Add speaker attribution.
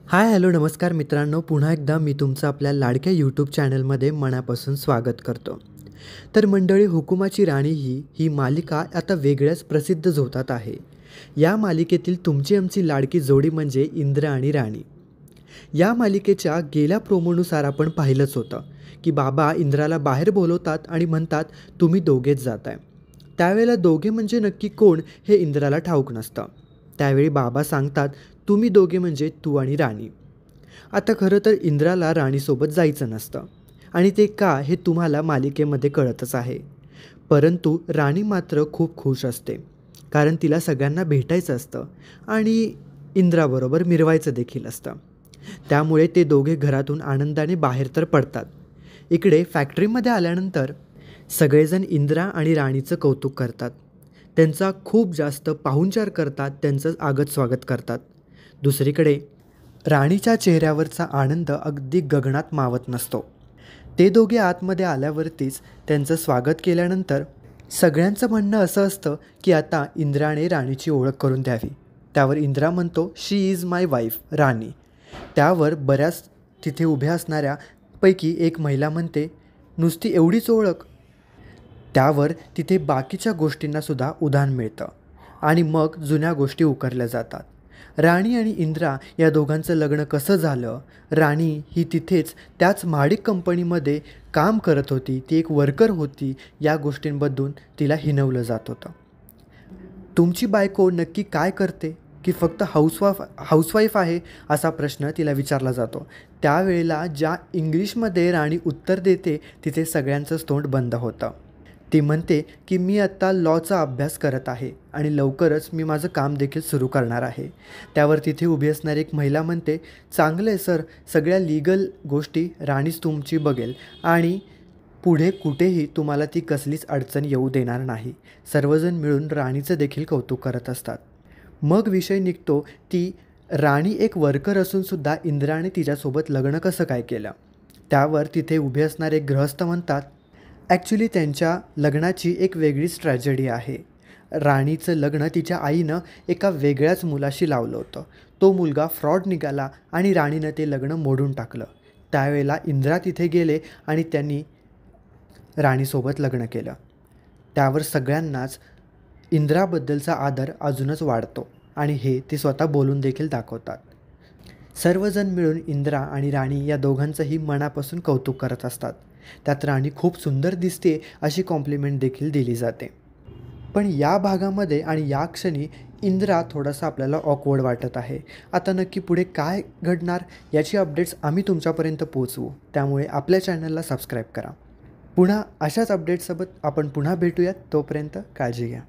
Speaker 1: Hi hello नमस्कार मित्रांनो, पुन्हा एकदा मी तुमचं आपल्या लाडक्या यूट्यूब चॅनलमध्ये मनापासून स्वागत करतो. तर मंडळी, हुकुमाची राणी ही मालिका आता वेगळ्याच प्रसिद्ध झोतात आहे. या मालिकेतील तुमची आमची लाडकी जोडी म्हणजे इंद्र आणि राणी. या मालिकेच्या गेल्या प्रोमोनुसार आपण पाहिलंच होतं की बाबा इंद्राला बाहेर बोलवतात आणि म्हणतात, तुम्ही दोघेच जाताय. त्यावेळेला दोघे म्हणजे नक्की कोण हे इंद्राला ठाऊक नसतं. त्यावेळी बाबा सांगतात, तुम्ही दोघे म्हणजे तू आणि राणी. आता खरं तर इंद्राला राणीसोबत जायचं नसतं आणि ते का हे तुम्हाला मालिकेमध्ये कळतच आहे. परंतु राणी मात्र खूप खुश असते, कारण तिला सगळ्यांना भेटायचं असतं आणि इंद्राबरोबर मिरवायचं देखील असतं. त्यामुळे ते दोघे घरातून आनंदाने बाहेर तर पडतात. इकडे फॅक्टरीमध्ये आल्यानंतर सगळेजण इंद्रा आणि राणीचं कौतुक करतात. त्यांचा खूप जास्त पाहुणचार करतात, त्यांचं आगत स्वागत करतात. दुसरीकडे राणीच्या चेहऱ्यावरचा आनंद अगदी गगनात मावत नसतो. ते दोघे आतमध्ये आल्यावरतीच त्यांचं स्वागत केल्यानंतर सगळ्यांचं म्हणणं असं असतं की आता इंद्राने राणीची ओळख करून द्यावी. त्यावर इंद्रा म्हणतो, शी इज माय वाईफ राणी. त्यावर बऱ्याच तिथे उभ्या असणाऱ्यापैकी एक महिला म्हणते, नुसती एवढीच ओळख? त्यावर तिथे बाकीच्या गोष्टींनासुद्धा उधाण मिळतं आणि मग जुन्या गोष्टी उकरल्या जातात. राणी आणि इंद्रा या दोघांचं लग्न कसं झालं, राणी ही तिथेच त्याच महाडिक कंपनीमध्ये काम करत होती, ती एक वर्कर होती, या गोष्टींबद्दल तिला हिणवलं जात होतं. तुमची बायको नक्की काय करते, की फक्त हाऊसवाईफ आहे, असा प्रश्न तिला विचारला जातो. त्यावेळेला ज्या इंग्लिशमध्ये राणी उत्तर देते तिथे सगळ्यांचंच तोंड बंद होतं. ती म्हणते की मी आत्ता लॉचा अभ्यास करत आहे आणि लवकरच मी माझं काम देखील सुरू करणार आहे. त्यावर तिथे उभी असणारी एक महिला म्हणते, चांगलं आहे सर, सगळ्या लीगल गोष्टी राणीच तुमची बघेल आणि पुढे कुठेही तुम्हाला ती कसलीच अडचण येऊ देणार नाही. सर्वजण मिळून राणीचं देखील कौतुक करत असतात. मग विषय निघतो ती राणी एक वर्कर असूनसुद्धा इंद्राने तिच्यासोबत लग्न कसं काय केलं. त्यावर तिथे उभे असणारे गृहस्थ म्हणतात, ॲक्च्युली त्यांच्या लग्नाची एक वेगळीच ट्रॅजेडी आहे. राणीचं लग्न तिच्या आईनं एका वेगळ्याच मुलाशी लावलं होतं. तो मुलगा फ्रॉड निघाला आणि राणीनं ते लग्न मोडून टाकलं. त्यावेळेला इंद्रा तिथे गेले आणि त्यांनी राणीसोबत लग्न केलं. त्यावर सगळ्यांनाच इंद्राबद्दलचा आदर अजूनच वाढतो आणि हे ते स्वतः बोलून देखील दाखवतात. सर्वजण मिळून इंद्रा आणि राणी या दोघांचंही मनापासून कौतुक करत असतात. त्यात राणी खूप सुंदर दिसते अशी कॉम्प्लिमेंट देखील दिली जाते. पण या भागामध्ये आणि या क्षणी इंद्रा थोडासा आपल्याला ऑकवर्ड वाटत आहे. आता नक्की पुढे काय घडणार याची अपडेट्स आम्ही तुमच्यापर्यंत पोहोचवू, त्यामुळे आपल्या चॅनलला सबस्क्राईब करा. पुन्हा अशाच अपडेट्ससोबत आपण पुन्हा भेटूयात. तोपर्यंत काळजी घ्या.